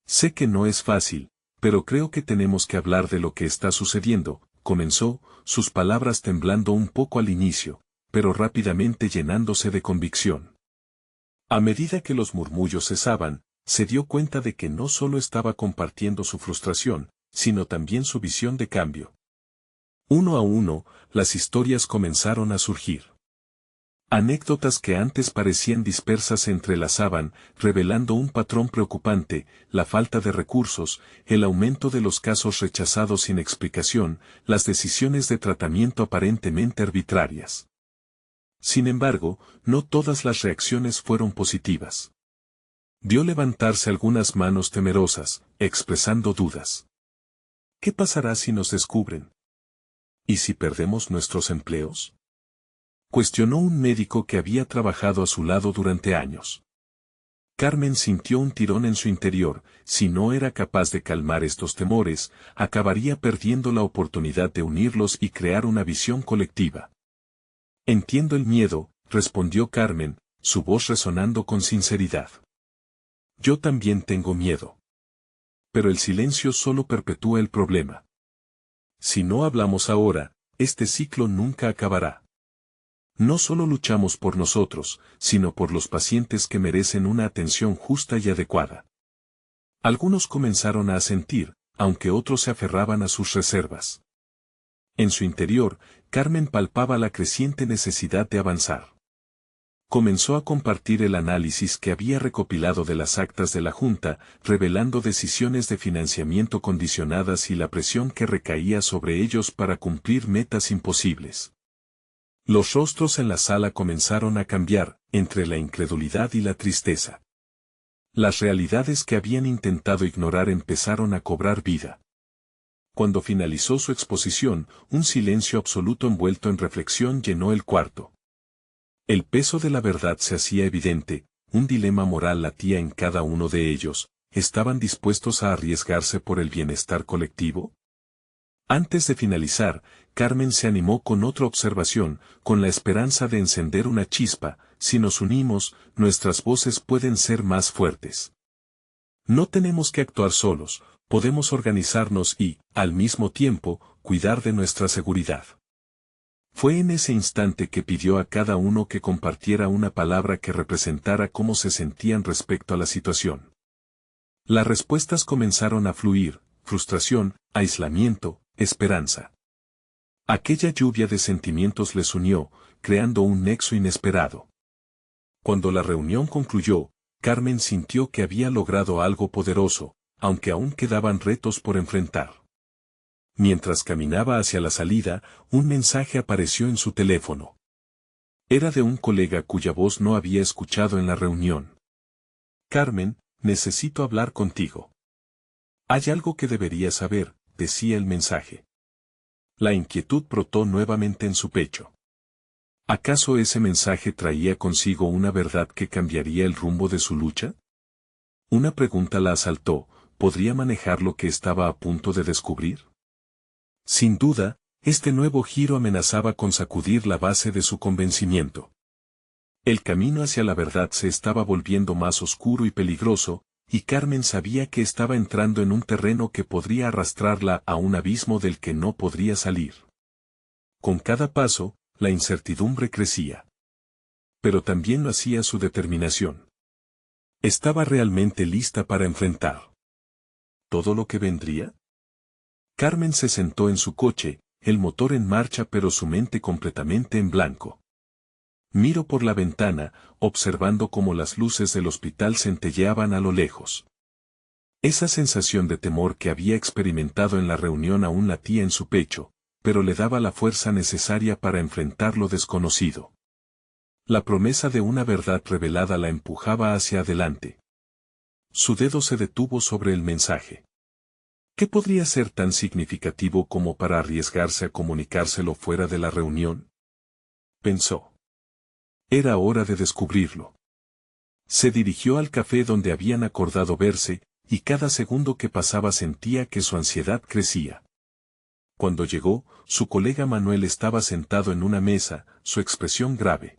Sé que no es fácil, pero creo que tenemos que hablar de lo que está sucediendo, comenzó, sus palabras temblando un poco al inicio, pero rápidamente llenándose de convicción. A medida que los murmullos cesaban, se dio cuenta de que no solo estaba compartiendo su frustración, sino también su visión de cambio. Uno a uno, las historias comenzaron a surgir. Anécdotas que antes parecían dispersas se entrelazaban, revelando un patrón preocupante: la falta de recursos, el aumento de los casos rechazados sin explicación, las decisiones de tratamiento aparentemente arbitrarias. Sin embargo, no todas las reacciones fueron positivas. Vio levantarse algunas manos temerosas, expresando dudas. ¿Qué pasará si nos descubren? ¿Y si perdemos nuestros empleos? Cuestionó un médico que había trabajado a su lado durante años. Carmen sintió un tirón en su interior: si no era capaz de calmar estos temores, acabaría perdiendo la oportunidad de unirlos y crear una visión colectiva. Entiendo el miedo, respondió Carmen, su voz resonando con sinceridad. Yo también tengo miedo. Pero el silencio solo perpetúa el problema. Si no hablamos ahora, este ciclo nunca acabará. No solo luchamos por nosotros, sino por los pacientes que merecen una atención justa y adecuada. Algunos comenzaron a asentir, aunque otros se aferraban a sus reservas. En su interior, Carmen palpaba la creciente necesidad de avanzar. Comenzó a compartir el análisis que había recopilado de las actas de la Junta, revelando decisiones de financiamiento condicionadas y la presión que recaía sobre ellos para cumplir metas imposibles. Los rostros en la sala comenzaron a cambiar, entre la incredulidad y la tristeza. Las realidades que habían intentado ignorar empezaron a cobrar vida. Cuando finalizó su exposición, un silencio absoluto envuelto en reflexión llenó el cuarto. El peso de la verdad se hacía evidente, un dilema moral latía en cada uno de ellos. ¿Estaban dispuestos a arriesgarse por el bienestar colectivo? Antes de finalizar, Carmen se animó con otra observación, con la esperanza de encender una chispa. Si nos unimos, nuestras voces pueden ser más fuertes. No tenemos que actuar solos, podemos organizarnos y, al mismo tiempo, cuidar de nuestra seguridad. Fue en ese instante que pidió a cada uno que compartiera una palabra que representara cómo se sentían respecto a la situación. Las respuestas comenzaron a fluir: frustración, aislamiento, esperanza. Aquella lluvia de sentimientos les unió, creando un nexo inesperado. Cuando la reunión concluyó, Carmen sintió que había logrado algo poderoso, aunque aún quedaban retos por enfrentar. Mientras caminaba hacia la salida, un mensaje apareció en su teléfono. Era de un colega cuya voz no había escuchado en la reunión. Carmen, necesito hablar contigo. Hay algo que deberías saber, decía el mensaje. La inquietud brotó nuevamente en su pecho. ¿Acaso ese mensaje traía consigo una verdad que cambiaría el rumbo de su lucha? Una pregunta la asaltó: ¿podría manejar lo que estaba a punto de descubrir? Sin duda, este nuevo giro amenazaba con sacudir la base de su convencimiento. El camino hacia la verdad se estaba volviendo más oscuro y peligroso, y Carmen sabía que estaba entrando en un terreno que podría arrastrarla a un abismo del que no podría salir. Con cada paso, la incertidumbre crecía. Pero también lo hacía su determinación. ¿Estaba realmente lista para enfrentar todo lo que vendría? Carmen se sentó en su coche, el motor en marcha pero su mente completamente en blanco. Miró por la ventana, observando cómo las luces del hospital centelleaban a lo lejos. Esa sensación de temor que había experimentado en la reunión aún latía en su pecho, pero le daba la fuerza necesaria para enfrentar lo desconocido. La promesa de una verdad revelada la empujaba hacia adelante. Su dedo se detuvo sobre el mensaje. ¿Qué podría ser tan significativo como para arriesgarse a comunicárselo fuera de la reunión? Pensó. Era hora de descubrirlo. Se dirigió al café donde habían acordado verse, y cada segundo que pasaba sentía que su ansiedad crecía. Cuando llegó, su colega Manuel estaba sentado en una mesa, su expresión grave.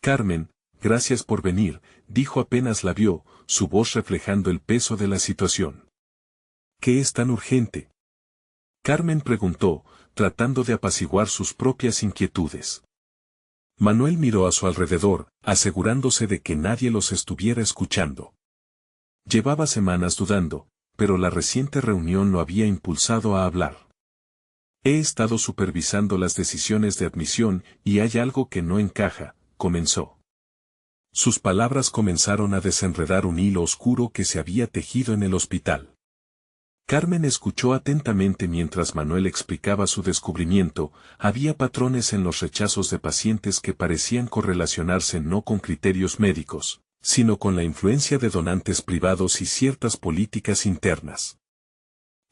Carmen, gracias por venir, dijo apenas la vio, su voz reflejando el peso de la situación. ¿Qué es tan urgente? Carmen preguntó, tratando de apaciguar sus propias inquietudes. Manuel miró a su alrededor, asegurándose de que nadie los estuviera escuchando. Llevaba semanas dudando, pero la reciente reunión lo había impulsado a hablar. He estado supervisando las decisiones de admisión y hay algo que no encaja, comenzó. Sus palabras comenzaron a desenredar un hilo oscuro que se había tejido en el hospital. Carmen escuchó atentamente mientras Manuel explicaba su descubrimiento. Había patrones en los rechazos de pacientes que parecían correlacionarse no con criterios médicos, sino con la influencia de donantes privados y ciertas políticas internas.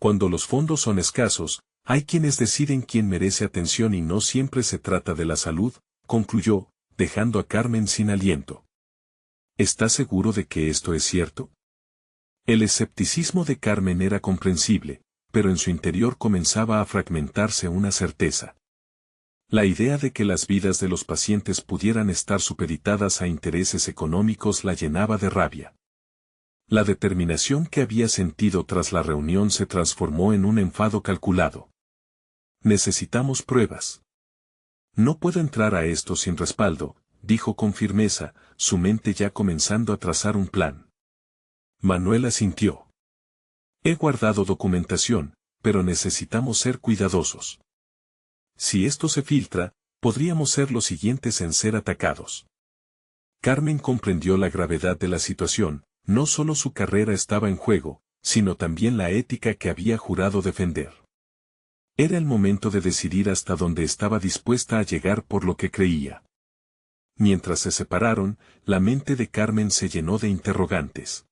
Cuando los fondos son escasos, hay quienes deciden quién merece atención y no siempre se trata de la salud, concluyó, dejando a Carmen sin aliento. ¿Está seguro de que esto es cierto? El escepticismo de Carmen era comprensible, pero en su interior comenzaba a fragmentarse una certeza. La idea de que las vidas de los pacientes pudieran estar supeditadas a intereses económicos la llenaba de rabia. La determinación que había sentido tras la reunión se transformó en un enfado calculado. Necesitamos pruebas. No puedo entrar a esto sin respaldo, dijo con firmeza, su mente ya comenzando a trazar un plan. Manuel asintió. He guardado documentación, pero necesitamos ser cuidadosos. Si esto se filtra, podríamos ser los siguientes en ser atacados. Carmen comprendió la gravedad de la situación, no solo su carrera estaba en juego, sino también la ética que había jurado defender. Era el momento de decidir hasta dónde estaba dispuesta a llegar por lo que creía. Mientras se separaron, la mente de Carmen se llenó de interrogantes.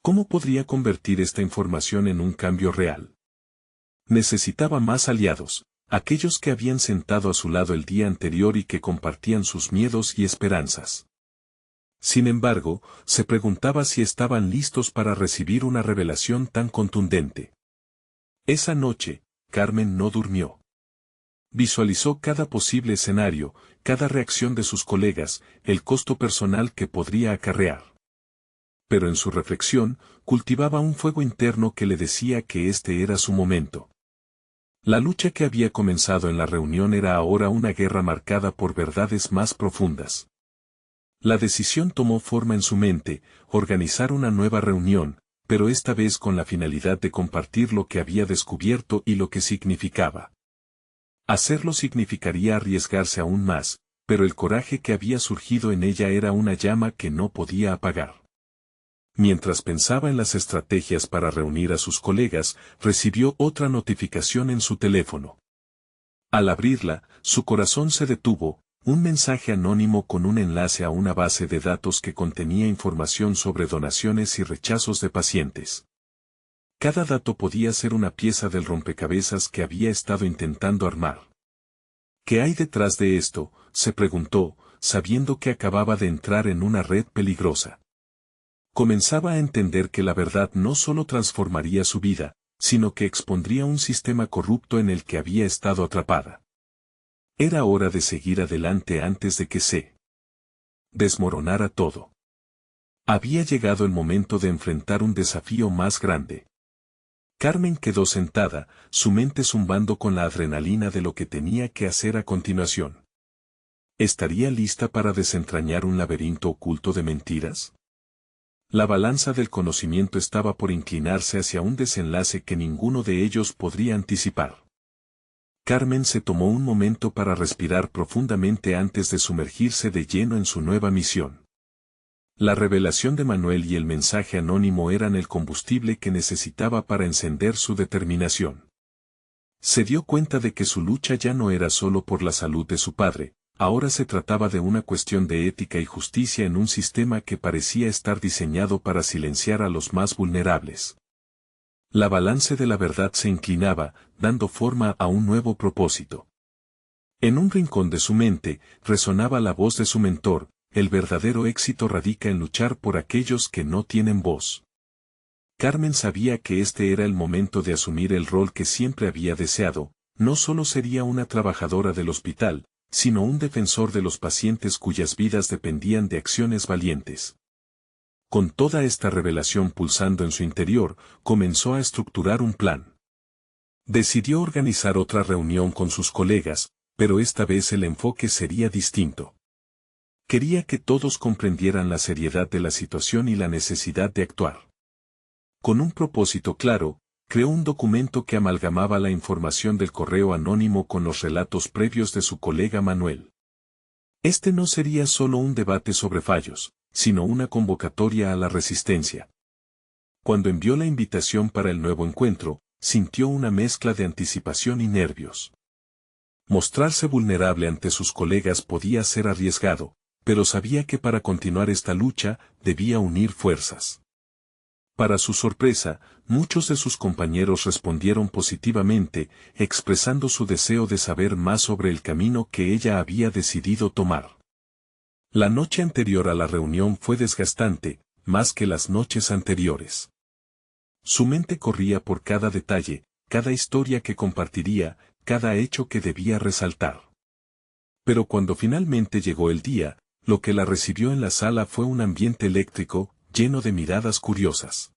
¿Cómo podría convertir esta información en un cambio real? Necesitaba más aliados, aquellos que habían sentado a su lado el día anterior y que compartían sus miedos y esperanzas. Sin embargo, se preguntaba si estaban listos para recibir una revelación tan contundente. Esa noche, Carmen no durmió. Visualizó cada posible escenario, cada reacción de sus colegas, el costo personal que podría acarrear. Pero en su reflexión, cultivaba un fuego interno que le decía que este era su momento. La lucha que había comenzado en la reunión era ahora una guerra marcada por verdades más profundas. La decisión tomó forma en su mente, organizar una nueva reunión, pero esta vez con la finalidad de compartir lo que había descubierto y lo que significaba. Hacerlo significaría arriesgarse aún más, pero el coraje que había surgido en ella era una llama que no podía apagar. Mientras pensaba en las estrategias para reunir a sus colegas, recibió otra notificación en su teléfono. Al abrirla, su corazón se detuvo, un mensaje anónimo con un enlace a una base de datos que contenía información sobre donaciones y rechazos de pacientes. Cada dato podía ser una pieza del rompecabezas que había estado intentando armar. ¿Qué hay detrás de esto?, se preguntó, sabiendo que acababa de entrar en una red peligrosa. Comenzaba a entender que la verdad no solo transformaría su vida, sino que expondría un sistema corrupto en el que había estado atrapada. Era hora de seguir adelante antes de que se desmoronara todo. Había llegado el momento de enfrentar un desafío más grande. Carmen quedó sentada, su mente zumbando con la adrenalina de lo que tenía que hacer a continuación. ¿Estaría lista para desentrañar un laberinto oculto de mentiras? La balanza del conocimiento estaba por inclinarse hacia un desenlace que ninguno de ellos podría anticipar. Carmen se tomó un momento para respirar profundamente antes de sumergirse de lleno en su nueva misión. La revelación de Manuel y el mensaje anónimo eran el combustible que necesitaba para encender su determinación. Se dio cuenta de que su lucha ya no era solo por la salud de su padre, ahora se trataba de una cuestión de ética y justicia en un sistema que parecía estar diseñado para silenciar a los más vulnerables. La balanza de la verdad se inclinaba, dando forma a un nuevo propósito. En un rincón de su mente, resonaba la voz de su mentor: el verdadero éxito radica en luchar por aquellos que no tienen voz. Carmen sabía que este era el momento de asumir el rol que siempre había deseado, no solo sería una trabajadora del hospital, sino un defensor de los pacientes cuyas vidas dependían de acciones valientes. Con toda esta revelación pulsando en su interior, comenzó a estructurar un plan. Decidió organizar otra reunión con sus colegas, pero esta vez el enfoque sería distinto. Quería que todos comprendieran la seriedad de la situación y la necesidad de actuar. Con un propósito claro, creó un documento que amalgamaba la información del correo anónimo con los relatos previos de su colega Manuel. Este no sería solo un debate sobre fallos, sino una convocatoria a la resistencia. Cuando envió la invitación para el nuevo encuentro, sintió una mezcla de anticipación y nervios. Mostrarse vulnerable ante sus colegas podía ser arriesgado, pero sabía que para continuar esta lucha, debía unir fuerzas. Para su sorpresa, muchos de sus compañeros respondieron positivamente, expresando su deseo de saber más sobre el camino que ella había decidido tomar. La noche anterior a la reunión fue desgastante, más que las noches anteriores. Su mente corría por cada detalle, cada historia que compartiría, cada hecho que debía resaltar. Pero cuando finalmente llegó el día, lo que la recibió en la sala fue un ambiente eléctrico, lleno de miradas curiosas.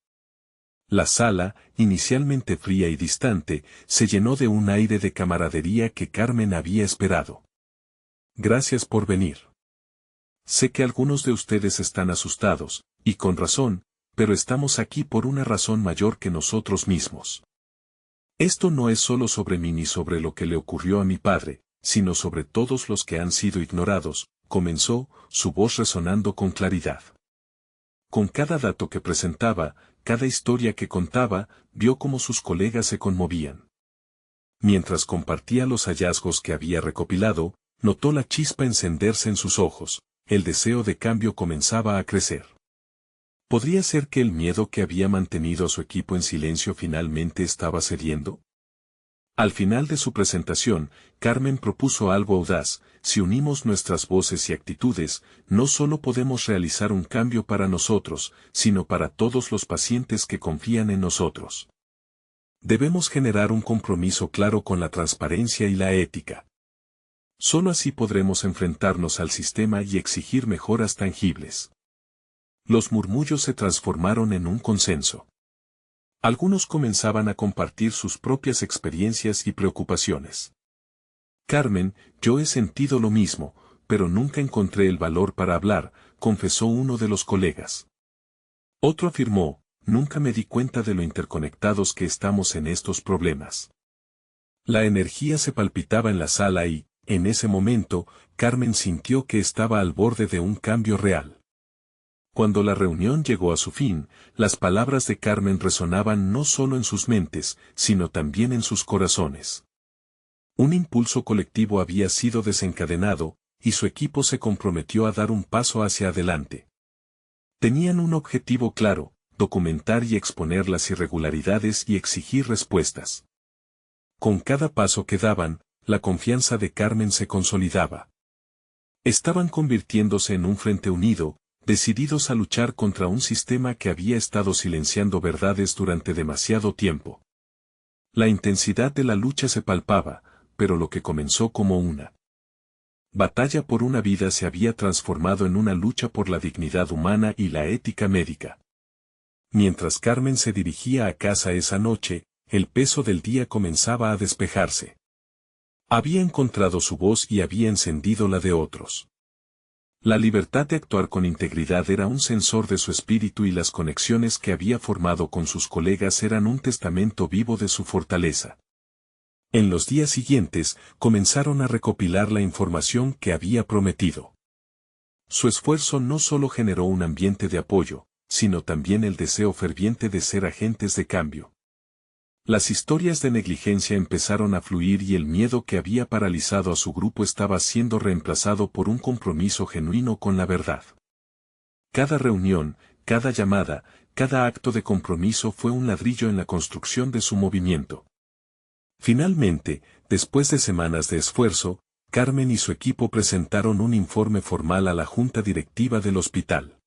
La sala, inicialmente fría y distante, se llenó de un aire de camaradería que Carmen había esperado. Gracias por venir. Sé que algunos de ustedes están asustados, y con razón, pero estamos aquí por una razón mayor que nosotros mismos. Esto no es solo sobre mí ni sobre lo que le ocurrió a mi padre, sino sobre todos los que han sido ignorados, comenzó, su voz resonando con claridad. Con cada dato que presentaba, cada historia que contaba, vio cómo sus colegas se conmovían. Mientras compartía los hallazgos que había recopilado, notó la chispa encenderse en sus ojos, el deseo de cambio comenzaba a crecer. ¿Podría ser que el miedo que había mantenido a su equipo en silencio finalmente estaba cediendo? Al final de su presentación, Carmen propuso algo audaz: si unimos nuestras voces y actitudes, no solo podemos realizar un cambio para nosotros, sino para todos los pacientes que confían en nosotros. Debemos generar un compromiso claro con la transparencia y la ética. Solo así podremos enfrentarnos al sistema y exigir mejoras tangibles. Los murmullos se transformaron en un consenso. Algunos comenzaban a compartir sus propias experiencias y preocupaciones. Carmen, yo he sentido lo mismo, pero nunca encontré el valor para hablar, confesó uno de los colegas. Otro afirmó, nunca me di cuenta de lo interconectados que estamos en estos problemas. La energía se palpitaba en la sala y, en ese momento, Carmen sintió que estaba al borde de un cambio real. Cuando la reunión llegó a su fin, las palabras de Carmen resonaban no solo en sus mentes, sino también en sus corazones. Un impulso colectivo había sido desencadenado, y su equipo se comprometió a dar un paso hacia adelante. Tenían un objetivo claro: documentar y exponer las irregularidades y exigir respuestas. Con cada paso que daban, la confianza de Carmen se consolidaba. Estaban convirtiéndose en un frente unido, decididos a luchar contra un sistema que había estado silenciando verdades durante demasiado tiempo. La intensidad de la lucha se palpaba, pero lo que comenzó como una batalla por una vida se había transformado en una lucha por la dignidad humana y la ética médica. Mientras Carmen se dirigía a casa esa noche, el peso del día comenzaba a despejarse. Había encontrado su voz y había encendido la de otros. La libertad de actuar con integridad era un sensor de su espíritu y las conexiones que había formado con sus colegas eran un testamento vivo de su fortaleza. En los días siguientes, comenzaron a recopilar la información que había prometido. Su esfuerzo no solo generó un ambiente de apoyo, sino también el deseo ferviente de ser agentes de cambio. Las historias de negligencia empezaron a fluir y el miedo que había paralizado a su grupo estaba siendo reemplazado por un compromiso genuino con la verdad. Cada reunión, cada llamada, cada acto de compromiso fue un ladrillo en la construcción de su movimiento. Finalmente, después de semanas de esfuerzo, Carmen y su equipo presentaron un informe formal a la junta directiva del hospital.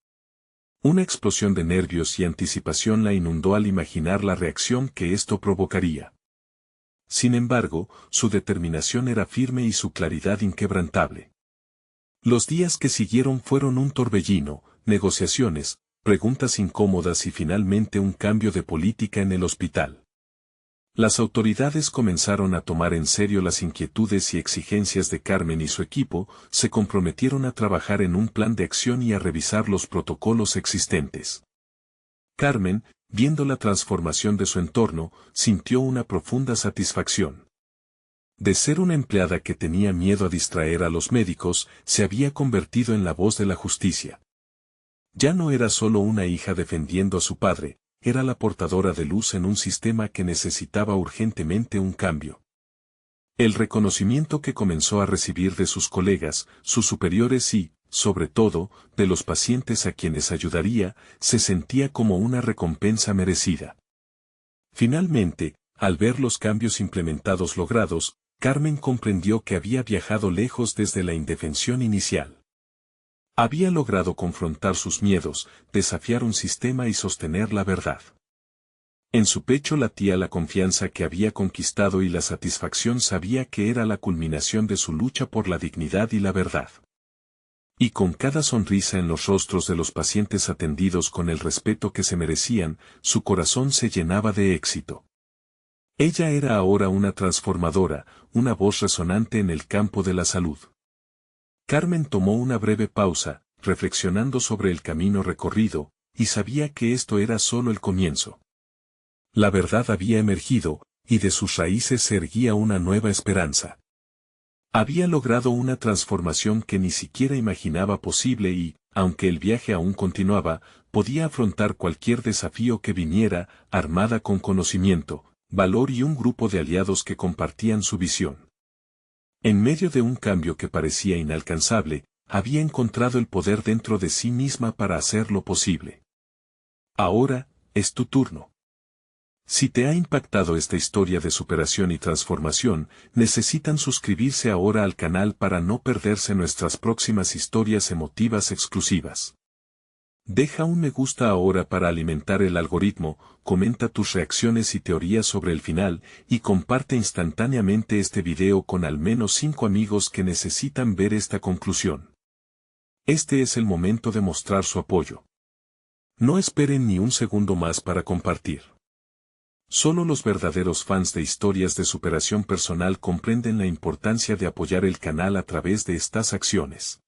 Una explosión de nervios y anticipación la inundó al imaginar la reacción que esto provocaría. Sin embargo, su determinación era firme y su claridad inquebrantable. Los días que siguieron fueron un torbellino: negociaciones, preguntas incómodas y finalmente un cambio de política en el hospital. Las autoridades comenzaron a tomar en serio las inquietudes y exigencias de Carmen y su equipo se comprometieron a trabajar en un plan de acción y a revisar los protocolos existentes. Carmen, viendo la transformación de su entorno, sintió una profunda satisfacción. De ser una empleada que tenía miedo a distraer a los médicos, se había convertido en la voz de la justicia. Ya no era solo una hija defendiendo a su padre, era la portadora de luz en un sistema que necesitaba urgentemente un cambio. El reconocimiento que comenzó a recibir de sus colegas, sus superiores y, sobre todo, de los pacientes a quienes ayudaría, se sentía como una recompensa merecida. Finalmente, al ver los cambios implementados logrados, Carmen comprendió que había viajado lejos desde la indefensión inicial. Había logrado confrontar sus miedos, desafiar un sistema y sostener la verdad. En su pecho latía la confianza que había conquistado y la satisfacción sabía que era la culminación de su lucha por la dignidad y la verdad. Y con cada sonrisa en los rostros de los pacientes atendidos con el respeto que se merecían, su corazón se llenaba de éxito. Ella era ahora una transformadora, una voz resonante en el campo de la salud. Carmen tomó una breve pausa, reflexionando sobre el camino recorrido, y sabía que esto era solo el comienzo. La verdad había emergido, y de sus raíces se erguía una nueva esperanza. Había logrado una transformación que ni siquiera imaginaba posible y, aunque el viaje aún continuaba, podía afrontar cualquier desafío que viniera, armada con conocimiento, valor y un grupo de aliados que compartían su visión. En medio de un cambio que parecía inalcanzable, había encontrado el poder dentro de sí misma para hacerlo posible. Ahora, es tu turno. Si te ha impactado esta historia de superación y transformación, necesitan suscribirse ahora al canal para no perderse nuestras próximas historias emotivas exclusivas. Deja un me gusta ahora para alimentar el algoritmo, comenta tus reacciones y teorías sobre el final, y comparte instantáneamente este video con al menos 5 amigos que necesitan ver esta conclusión. Este es el momento de mostrar su apoyo. No esperen ni un segundo más para compartir. Solo los verdaderos fans de historias de superación personal comprenden la importancia de apoyar el canal a través de estas acciones.